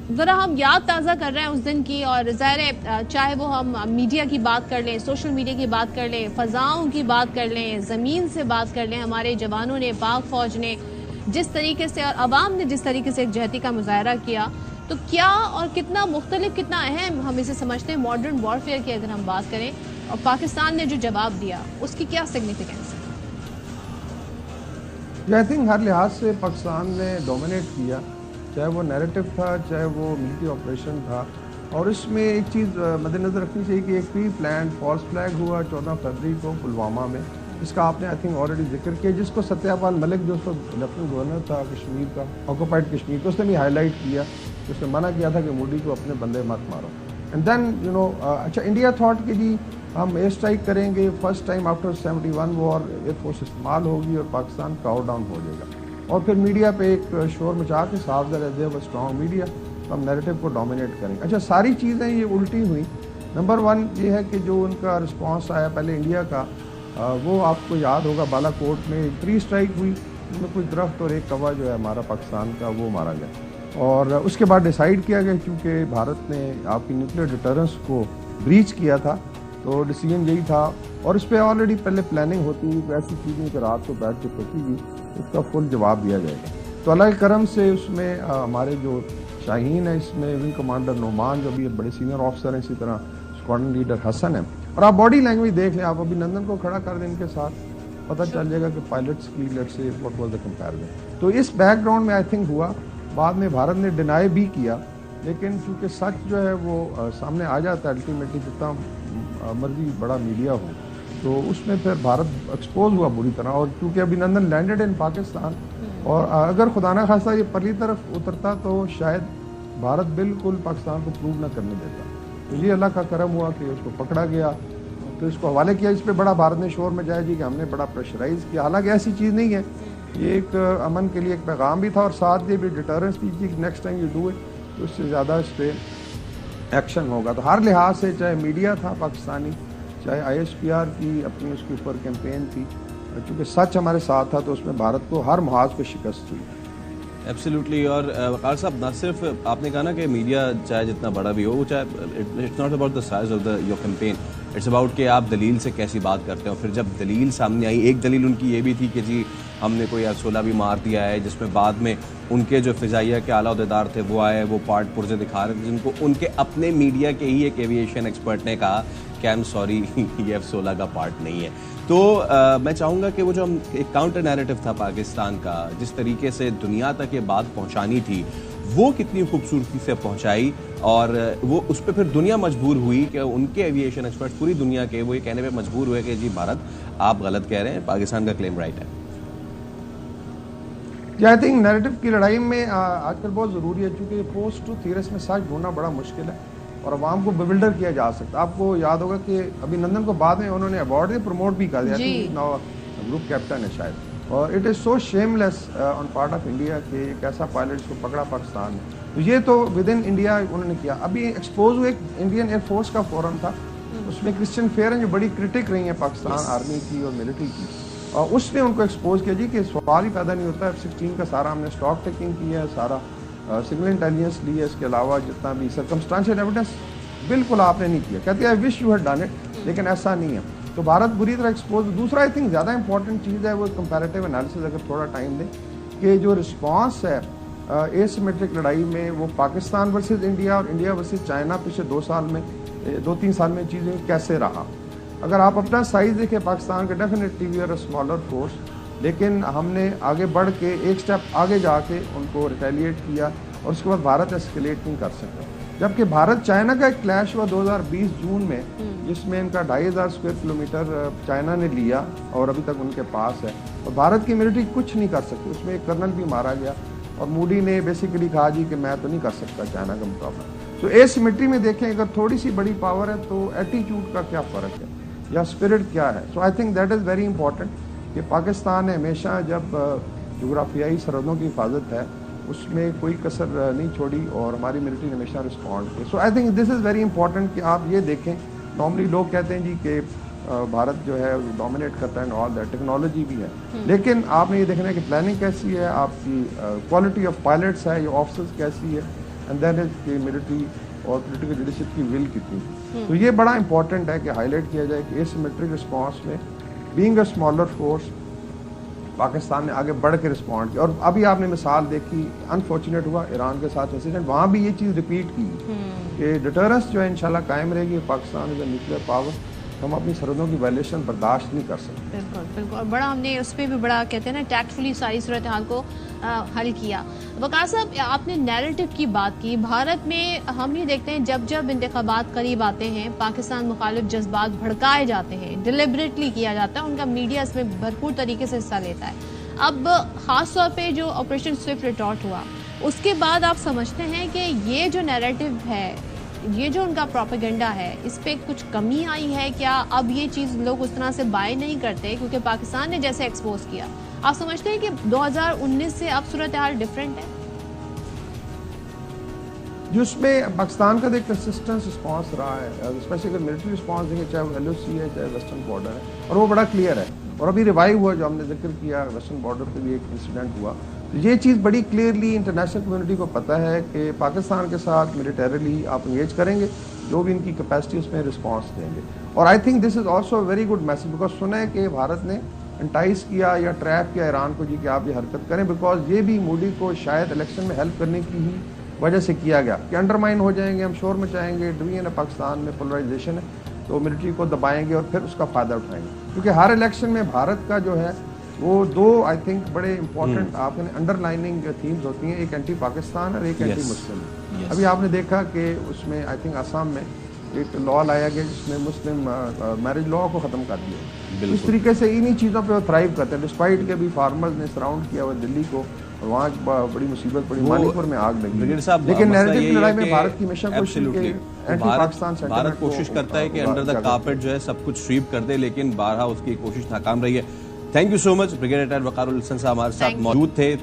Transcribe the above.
ज़रा हम याद ताज़ा कर रहे हैं उस दिन की, और ज़ाहिर है चाहे वो हम मीडिया की बात कर लें, सोशल मीडिया की बात कर लें, फ़ज़ाओं की बात कर लें, ज़मीन से बात कर लें, हमारे जवानों ने, पाक फ़ौज ने जिस तरीके से और अवाम ने जिस तरीके से एकजहती का मुजाहरा किया, तो क्या और कितना मुख्तलिफ, कितना अहम हम इसे समझते हैं मॉडर्न वॉरफेयर की अगर हम बात करें, और पाकिस्तान ने जो जवाब दिया उसकी क्या सिग्निफिकेंस है? आई थिंक हर लिहाज से पाकिस्तान ने डोमिनेट किया, चाहे वो नैरेटिव था, चाहे वो मिलिट्री ऑपरेशन था। और इसमें एक चीज़ मद्देनज़र रखनी चाहिए कि एक प्री प्लान फॉल्स फ्लैग हुआ 14 फरवरी को पुलवामा में। इसका आपने आई थिंक ऑलरेडी जिक्र किया, जिसको सत्यपाल मलिक जो लेफ्टिनेंट गवर्नर था कश्मीर का, ऑक्यूपाइड कश्मीर का, उसने भी हाईलाइट किया। उसने मना किया था कि मोदी को अपने बंदे मत मारो। एंड देन अच्छा, इंडिया थॉट कि जी हम एयर स्ट्राइक करेंगे, first time after 71 war air force इस्तेमाल होगी और पाकिस्तान काउ डाउन हो जाएगा। और फिर मीडिया पे एक शोर मचा के साफ ज़रा स्ट्रॉन्ग मीडिया, तो हम नैरेटिव को डोमिनेट करेंगे। अच्छा, सारी चीज़ें ये उल्टी हुई। नंबर वन ये है कि जो उनका रिस्पांस आया पहले इंडिया का, वो आपको याद होगा बालाकोट में एक 3 स्ट्राइक हुई, उसमें कुछ दरख्त और एक कौवा जो है हमारा पाकिस्तान का वो मारा गया। और उसके बाद डिसाइड किया गया, क्योंकि भारत ने आपकी न्यूक्लियर डिटरेंस को ब्रीच किया था, तो डिसीजन यही था। और इस पर ऑलरेडी पहले प्लानिंग होती है, ऐसी चीज़ें कि रात को बैठ के सोचेगी, उसका फुल जवाब दिया जाएगा। तो अल्लाह के करम से उसमें हमारे जो शाहीन है, इसमें विंग कमांडर नोमान जो भी बड़े सीनियर ऑफिसर हैं, इसी तरह स्क्वाड्रन लीडर हसन है। और आप बॉडी लैंग्वेज देख लें, आप अभिनंदन को खड़ा कर दें इनके साथ, पता चल जाएगा कि पायलट्स की लेट से व्हाट वाज द कंपैरिजन। तो इस बैकग्राउंड में आई थिंक हुआ। बाद में भारत ने डिनाई भी किया, लेकिन क्योंकि सच जो है वो सामने आ जाता है अल्टीमेटली, जितना मर्जी बड़ा मीडिया हो, तो उसमें फिर भारत एक्सपोज हुआ बुरी तरह। और क्योंकि अभिनंदन लैंडेड इन पाकिस्तान, और अगर खुदा ना खास्ता ये परली तरफ उतरता तो शायद भारत बिल्कुल पाकिस्तान को प्रूव ना करने देता। तो ये अल्लाह का करम हुआ कि उसको पकड़ा गया, तो इसको हवाले किया। इस पर बड़ा भारत ने शोर मचाया जी कि हमने बड़ा प्रेशराइज किया, हालांकि ऐसी चीज़ नहीं है। ये एक अमन के लिए एक पैगाम भी था, और साथ ये भी डिटरेंस थी कि next time you do it तो उससे ज़्यादा इस पर एक्शन होगा। तो हर लिहाज से, चाहे मीडिया था पाकिस्तानी, चाहे ISPR की अपनी उसके ऊपर कैंपेन थी, चूँकि सच हमारे साथ था, तो उसमें भारत को हर महाज पे शिकस्त हुई। एब्सोल्युटली। और वक़ार साहब, ना सिर्फ आपने कहा ना कि मीडिया चाहे जितना बड़ा भी हो, चाहे it's not about the size of the your campaign, it's about कि आप दलील से कैसी बात करते हो। फिर जब दलील सामने आई, एक दलील उनकी ये भी थी कि जी हमने कोई F-16 भी मार दिया है, जिसमें बाद में उनके जो फ़िज़ाइया के आला अहदेदार थे वो आए, वो पार्ट पुर्जे दिखा रहे थे, जिनको उनके अपने मीडिया के ही एक एविएशन एक्सपर्ट ने कहा कि आई एम सॉरी, ये F-16 का पार्ट नहीं है। तो मैं चाहूँगा कि वो जो हम एक काउंटर नैरेटिव था पाकिस्तान का, जिस तरीके से दुनिया तक ये बात पहुँचानी थी, वो कितनी खूबसूरती से पहुँचाई, और वो उस पर फिर दुनिया मजबूर हुई कि उनके एविएशन एक्सपर्ट पूरी दुनिया के वो ये कहने पे मजबूर हुए कि जी भारत आप गलत कह रहे हैं, पाकिस्तान का क्लेम राइट है। जी, आई थिंक नैरेटिव की लड़ाई में आजकल बहुत ज़रूरी है, क्योंकि पोस्ट टू थियरस में सच ढूंढना बड़ा मुश्किल है और अवाम को बिल्डर किया जा सकता। आपको याद होगा कि अभिनंदन को बाद में उन्होंने अवार्ड दिया, प्रमोट भी कर दिया, नाउ ग्रुप कैप्टन है शायद। और it is so shameless on part of India कि एक ऐसा पायलट को पकड़ा पाकिस्तान ने। तो ये तो विद इन इंडिया उन्होंने किया। अभी एक्सपोज हुए, एक इंडियन एयरफोर्स का फोरम था, उसमें क्रिश्चियन फेयर जो बड़ी क्रिटिक रही है पाकिस्तान आर्मी की और मिलिट्री की, और उसने उनको एक्सपोज किया जी कि सवाल ही पैदा नहीं होता। F-16 का सारा हमने स्टॉक टेकिंग किया है, सारा सिग्नल इंटेलिजेंस ली है, इसके अलावा जितना भी सर्कमस्टांशियल एविडेंस बिल्कुल आपने नहीं किया। कहते हैं I wish you had done it, लेकिन ऐसा नहीं है। तो भारत बुरी तरह एक्सपोज। दूसरा आई थिंक ज़्यादा इंपॉर्टेंट चीज़ है वो कंपैरेटिव एनालिसिस, अगर थोड़ा टाइम दें, कि जो रिस्पॉन्स है एसिमेट्रिक लड़ाई में, वो पाकिस्तान वर्सेज इंडिया और इंडिया वर्सेज चाइना पिछले 2-3 साल में चीज़ें कैसे रहा। अगर आप अपना साइज देखें पाकिस्तान का, definitely we are a smaller force, लेकिन हमने आगे बढ़ के एक स्टेप आगे जाके उनको रिटेलिएट किया, और उसके बाद भारत एस्केलेट नहीं कर सकता। जबकि भारत चाइना का एक क्लैश हुआ 2020 जून में, जिसमें इनका 2500 स्क्वायर किलोमीटर चाइना ने लिया और अभी तक उनके पास है, और भारत की मिलिट्री कुछ नहीं कर सकती। उसमें एक कर्नल भी मारा गया, और मोदी ने बेसिकली कहा जी कि मैं तो नहीं कर सकता चाइना का मुकाबला। तो एसिमेट्री में देखें, अगर थोड़ी सी बड़ी पावर है तो एटीट्यूड का क्या फ़र्क है या स्पिरिट क्या है। So I think that is very important कि पाकिस्तान ने हमेशा, जब जोग्राफियाई सरहदों की हिफाजत है, उसमें कोई कसर नहीं छोड़ी, और हमारी मिलिट्री ने हमेशा रिस्पॉन्ड किया। So I think this is very important कि आप ये देखें। नॉर्मली लोग कहते हैं जी कि भारत जो है डोमिनेट करता है, ऑल दैट टेक्नोलॉजी भी है, लेकिन आपने ये देखना है कि प्लानिंग कैसी है, आपकी क्वालिटी ऑफ पायलट्स है, ये ऑफिसर्स कैसी है, एंड देन इज मिलिट्री और पॉलिटिकल लीडरशिप की विल कितनी थी। तो ये बड़ा इंपॉर्टेंट है कि हाईलाइट किया जाए कि एसिमेट्रिक रिस्पांस में being a smaller force Pakistan ने आगे बढ़ के रिस्पॉन्ड किया। और अभी आपने मिसाल देखी, अनफॉर्चुनेट हुआ ईरान के साथ इंसिडेंट, वहाँ भी ये चीज़ रिपीट की कि डिटरेंस जो है इंशाल्लाह कायम रहेगी। Pakistan is a nuclear power, हम अपनी सरहदों की वायलेशन बर्दाश्त नहीं कर सकते। बिल्कुल बिल्कुल, और बड़ा हमने उस पर भी बड़ा कहते हैं ना टैक्टफुली सारी सूरत हाल को हल किया। वकार साहब, आपने नैरेटिव की बात की। भारत में हम ये देखते हैं जब जब इंतखाबात करीब आते हैं पाकिस्तान मुखालिफ जज्बात भड़काए जाते हैं, डिलिबरेटली किया जाता है, उनका मीडिया इसमें भरपूर तरीके से हिस्सा लेता है। अब खास तौर पे जो ऑपरेशन स्विफ्ट रिटॉर्ट हुआ उसके बाद आप समझते हैं कि ये जो नैरेटिव है, ये जो उनका प्रोपेगेंडा है, इस पे कुछ कमी आई है क्या? अब ये चीज़ लोग उस तरह से बाय नहीं करते क्योंकि पाकिस्तान ने जैसे एक्सपोज किया। आप समझते हैं कि 2019 से अब सूरत हाल डिफरेंट है? जिसमें पाकिस्तान का एक कंसिस्टेंट रिस्पांस रहा है, स्पेशली अगर मिलिट्री रिस्पांस देखें, चाहे वो LOC है चाहे वेस्टर्न बॉर्डर है, और वो बड़ा क्लियर है। और अभी रिवाइव हुआ जो हमने जिक्र किया, वेस्टर्न बॉर्डर पे भी एक इंसिडेंट हुआ, तो ये चीज़ बड़ी क्लियरली इंटरनेशनल कम्युनिटी को पता है कि पाकिस्तान के साथ मिलिटरीली आप इंगेज करेंगे, जो भी इनकी कैपेसिटी उसमें रिस्पांस देंगे। और आई think this is also very good message, because सुना है कि भारत ने एंटाइज किया या ट्रैप किया ईरान को जी कि आप ये हरकत करें, बिकॉज ये भी मोदी को शायद इलेक्शन में हेल्प करने की ही वजह से किया गया कि अंडरमाइन हो जाएंगे, हम शोर मचाएंगे, डिवीजन है पाकिस्तान में, पोलराइजेशन है, तो मिलिट्री को दबाएंगे और फिर उसका फ़ायदा उठाएंगे। क्योंकि हर इलेक्शन में भारत का जो है वो दो आई थिंक बड़े इंपॉर्टेंट आपने अंडरलाइनिंग थीम्स होती हैं, एक एंटी पाकिस्तान और एक एंटी मुस्लिम। अभी आपने देखा कि उसमें आई थिंक आसाम में एक लॉ लाया गया जिसमें मुस्लिम मैरिज लॉ को ख़त्म कर दिया। इस तरीके से इन्हीं चीज़ों पे वो थ्राइव करते हैं, डिस्पाइट के अभी फार्मर्स ने सराउंड किया हुआ दिल्ली को, और वहाँ बड़ी मुसीबत पड़ी, मानीपुर में आग लगी। लेकिन नैरेटिव की लड़ाई में भारत की हमेशा कोशिश एंटी पाकिस्तान भारत कोशिश करता है कि अंडर द कार्पेट जो है सब कुछ स्वीप कर दे, लेकिन बारहा उसकी कोशिश नाकाम रही है। Thank you so much. Brigadier Waqar ul Hassan साहब हमारे साथ मौजूद थे।